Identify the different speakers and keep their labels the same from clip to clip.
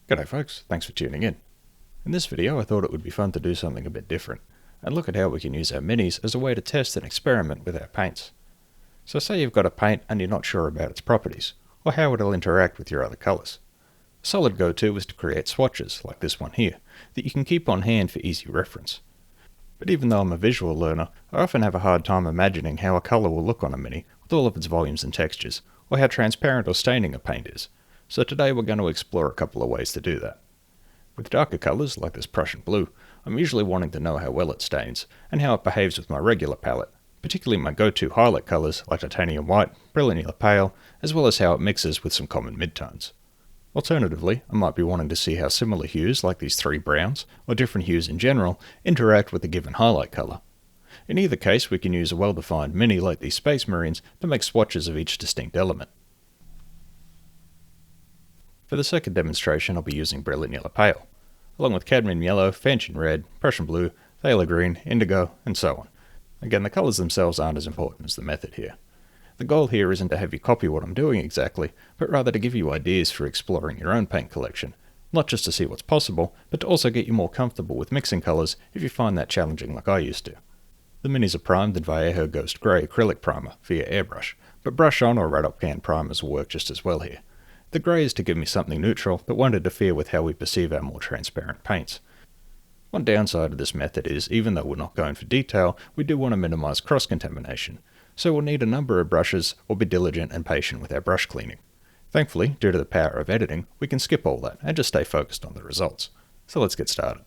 Speaker 1: G'day folks, thanks for tuning in. In this video I thought it would be fun to do something a bit different, and look at how we can use our minis as a way to test and experiment with our paints. So say you've got a paint and you're not sure about its properties, or how it'll interact with your other colours. A solid go-to is to create swatches, like this one here, that you can keep on hand for easy reference. But even though I'm a visual learner, I often have a hard time imagining how a colour will look on a mini with all of its volumes and textures, or how transparent or staining a paint is. So today we're going to explore a couple of ways to do that. With darker colours, like this Prussian blue, I'm usually wanting to know how well it stains, and how it behaves with my regular palette, particularly my go-to highlight colours like titanium white, brilliant yellow pale, as well as how it mixes with some common midtones. Alternatively, I might be wanting to see how similar hues like these three browns, or different hues in general, interact with a given highlight colour. In either case, we can use a well-defined mini like these Space Marines to make swatches of each distinct element. For the second demonstration I'll be using brilliant yellow pale, along with cadmium yellow, fanchine red, Prussian blue, phthalo green, indigo, and so on. Again, the colours themselves aren't as important as the method here. The goal here isn't to have you copy what I'm doing exactly, but rather to give you ideas for exploring your own paint collection, not just to see what's possible, but to also get you more comfortable with mixing colours if you find that challenging like I used to. The minis are primed in Vallejo Ghost Grey acrylic primer via airbrush, but brush on or right up can primers will work just as well here. The grey is to give me something neutral that won't interfere with how we perceive our more transparent paints. One downside of this method is, even though we're not going for detail, we do want to minimise cross-contamination, so we'll need a number of brushes or be diligent and patient with our brush cleaning. Thankfully, due to the power of editing, we can skip all that and just stay focused on the results. So let's get started.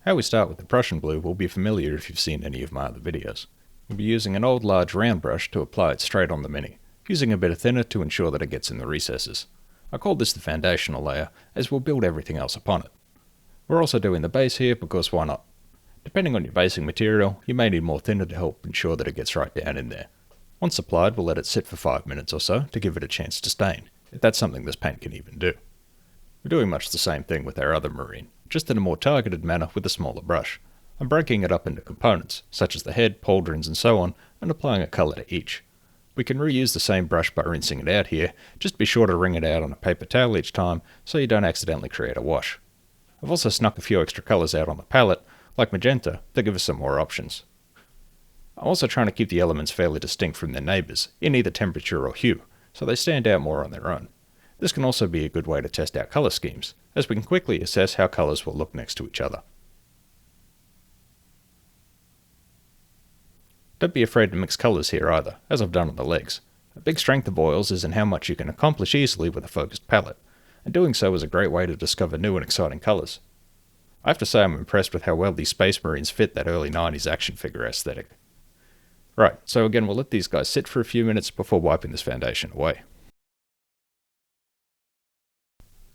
Speaker 1: How we start with the Prussian blue will be familiar if you've seen any of my other videos. We'll be using an old large round brush to apply it straight on the mini, using a bit of thinner to ensure that it gets in the recesses. I call this the foundational layer, as we'll build everything else upon it. We're also doing the base here because why not? Depending on your basing material, you may need more thinner to help ensure that it gets right down in there. Once applied, we'll let it sit for 5 minutes or so to give it a chance to stain, if that's something this paint can even do. We're doing much the same thing with our other marine, just in a more targeted manner with a smaller brush. I'm breaking it up into components, such as the head, pauldrons and so on, and applying a colour to each. We can reuse the same brush by rinsing it out here, just be sure to wring it out on a paper towel each time so you don't accidentally create a wash. I've also snuck a few extra colours out on the palette, like magenta, to give us some more options. I'm also trying to keep the elements fairly distinct from their neighbours, in either temperature or hue, so they stand out more on their own. This can also be a good way to test out colour schemes, as we can quickly assess how colours will look next to each other. Don't be afraid to mix colours here either, as I've done on the legs. A big strength of oils is in how much you can accomplish easily with a focused palette, and doing so is a great way to discover new and exciting colours. I have to say I'm impressed with how well these Space Marines fit that early 90s action figure aesthetic. Right, so again we'll let these guys sit for a few minutes before wiping this foundation away.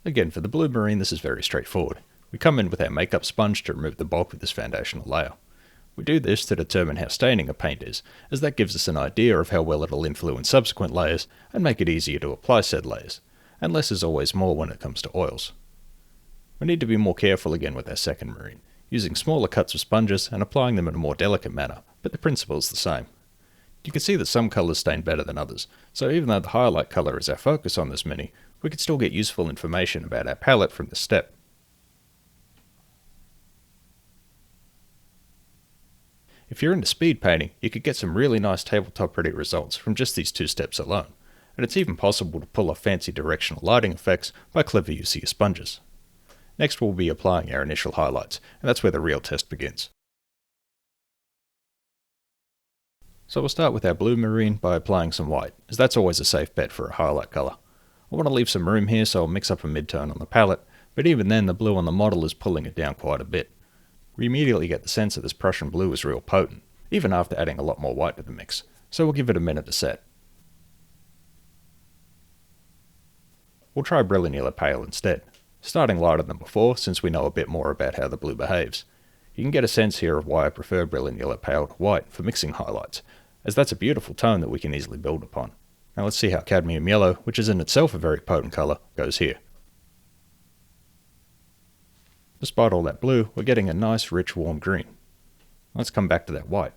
Speaker 1: Again, for the blue marine this is very straightforward. We come in with our makeup sponge to remove the bulk of this foundational layer. We do this to determine how staining a paint is, as that gives us an idea of how well it'll influence subsequent layers and make it easier to apply said layers, and less is always more when it comes to oils. We need to be more careful again with our second marine, using smaller cuts of sponges and applying them in a more delicate manner, but the principle is the same. You can see that some colours stain better than others, so even though the highlight colour is our focus on this mini, we can still get useful information about our palette from this step. If you're into speed painting, you could get some really nice tabletop ready results from just these 2 steps alone, and it's even possible to pull off fancy directional lighting effects by clever use of your sponges. Next we'll be applying our initial highlights, and that's where the real test begins. So we'll start with our blue marine by applying some white, as that's always a safe bet for a highlight colour. I want to leave some room here so I'll mix up a midtone on the palette, but even then the blue on the model is pulling it down quite a bit. We immediately get the sense that this Prussian blue is real potent, even after adding a lot more white to the mix, so we'll give it a minute to set. We'll try brilliant yellow pale instead, starting lighter than before since we know a bit more about how the blue behaves. You can get a sense here of why I prefer brilliant yellow pale to white for mixing highlights, as that's a beautiful tone that we can easily build upon. Now let's see how cadmium yellow, which is in itself a very potent colour, goes here. Despite all that blue, we're getting a nice rich warm green. Let's come back to that white.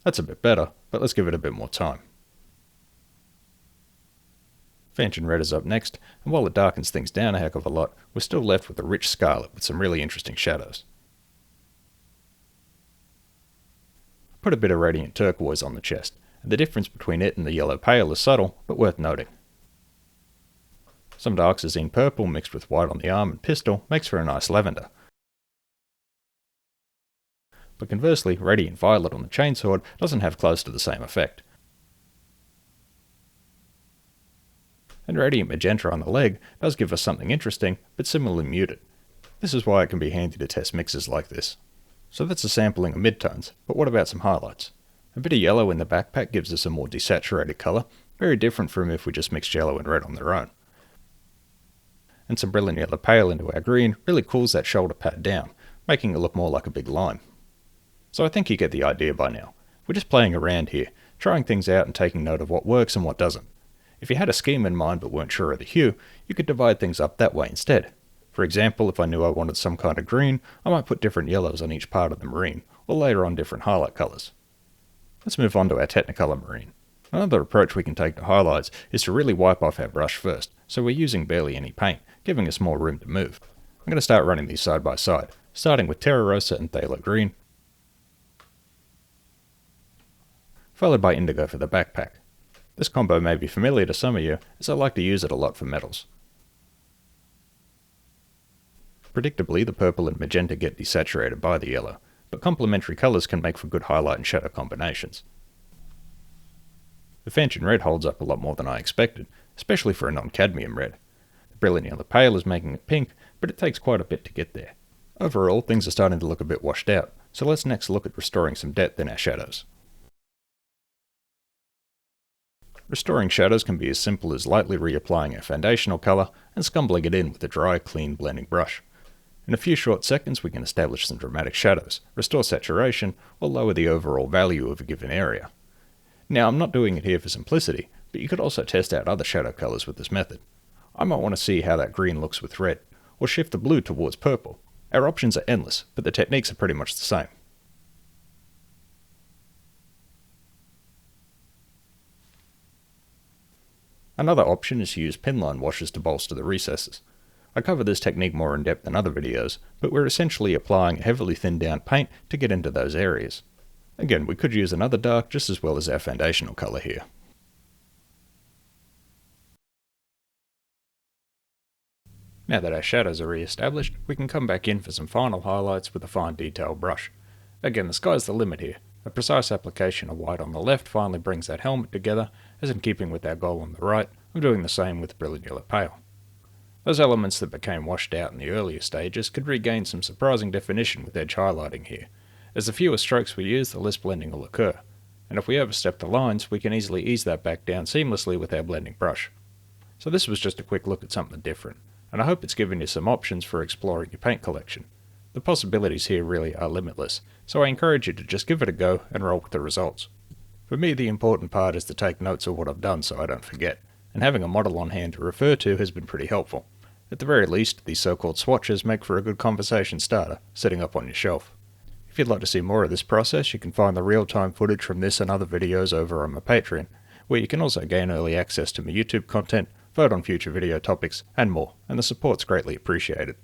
Speaker 1: That's a bit better, but let's give it a bit more time. Fanchon Red is up next, and while it darkens things down a heck of a lot, we're still left with a rich scarlet with some really interesting shadows. Put a bit of radiant turquoise on the chest, and the difference between it and the yellow pale is subtle, but worth noting. Some dark purple mixed with white on the arm and pistol makes for a nice lavender. But conversely, radiant violet on the chainsword doesn't have close to the same effect. And radiant magenta on the leg does give us something interesting, but similarly muted. This is why it can be handy to test mixes like this. So that's a sampling of midtones, but what about some highlights? A bit of yellow in the backpack gives us a more desaturated colour, very different from if we just mixed yellow and red on their own. And some brilliant yellow pale into our green really cools that shoulder pad down, making it look more like a big lime. So I think you get the idea by now. We're just playing around here, trying things out and taking note of what works and what doesn't. If you had a scheme in mind but weren't sure of the hue, you could divide things up that way instead. For example, if I knew I wanted some kind of green, I might put different yellows on each part of the marine, or later on different highlight colours. Let's move on to our Technicolor marine. Another approach we can take to highlights is to really wipe off our brush first, so we're using barely any paint, giving us more room to move. I'm going to start running these side by side, starting with Terra Rosa and Phthalo Green, followed by Indigo for the backpack. This combo may be familiar to some of you, as I like to use it a lot for metals. Predictably, the purple and magenta get desaturated by the yellow, but complementary colours can make for good highlight and shadow combinations. The Fanchon Red holds up a lot more than I expected, especially for a non-cadmium red. The brilliant yellow pale is making it pink, but it takes quite a bit to get there. Overall, things are starting to look a bit washed out, so let's next look at restoring some depth in our shadows. Restoring shadows can be as simple as lightly reapplying our foundational colour and scumbling it in with a dry, clean blending brush. In a few short seconds we can establish some dramatic shadows, restore saturation, or lower the overall value of a given area. Now I'm not doing it here for simplicity, but you could also test out other shadow colours with this method. I might want to see how that green looks with red, or shift the blue towards purple. Our options are endless, but the techniques are pretty much the same. Another option is to use pinline washes to bolster the recesses. I cover this technique more in depth in other videos, but we're essentially applying a heavily thinned down paint to get into those areas. Again, we could use another dark just as well as our foundational colour here. Now that our shadows are re-established, we can come back in for some final highlights with a fine detail brush. Again, the sky's the limit here. A precise application of white on the left finally brings that helmet together, as in keeping with our goal on the right, I'm doing the same with brilliant yellow pale. Those elements that became washed out in the earlier stages could regain some surprising definition with edge highlighting here. As the fewer strokes we use, the less blending will occur, and if we overstep the lines, we can easily ease that back down seamlessly with our blending brush. So this was just a quick look at something different, and I hope it's given you some options for exploring your paint collection. The possibilities here really are limitless, so I encourage you to just give it a go and roll with the results. For me, the important part is to take notes of what I've done so I don't forget, and having a model on hand to refer to has been pretty helpful. At the very least, these so-called swatches make for a good conversation starter, sitting up on your shelf. If you'd like to see more of this process, you can find the real-time footage from this and other videos over on my Patreon, where you can also gain early access to my YouTube content, vote on future video topics, and more, and the support's greatly appreciated.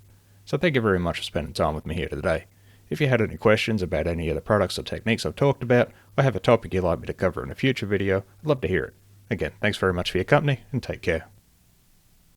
Speaker 1: So thank you very much for spending time with me here today. If you had any questions about any of the products or techniques I've talked about, or have a topic you'd like me to cover in a future video, I'd love to hear it. Again, thanks very much for your company, and take care.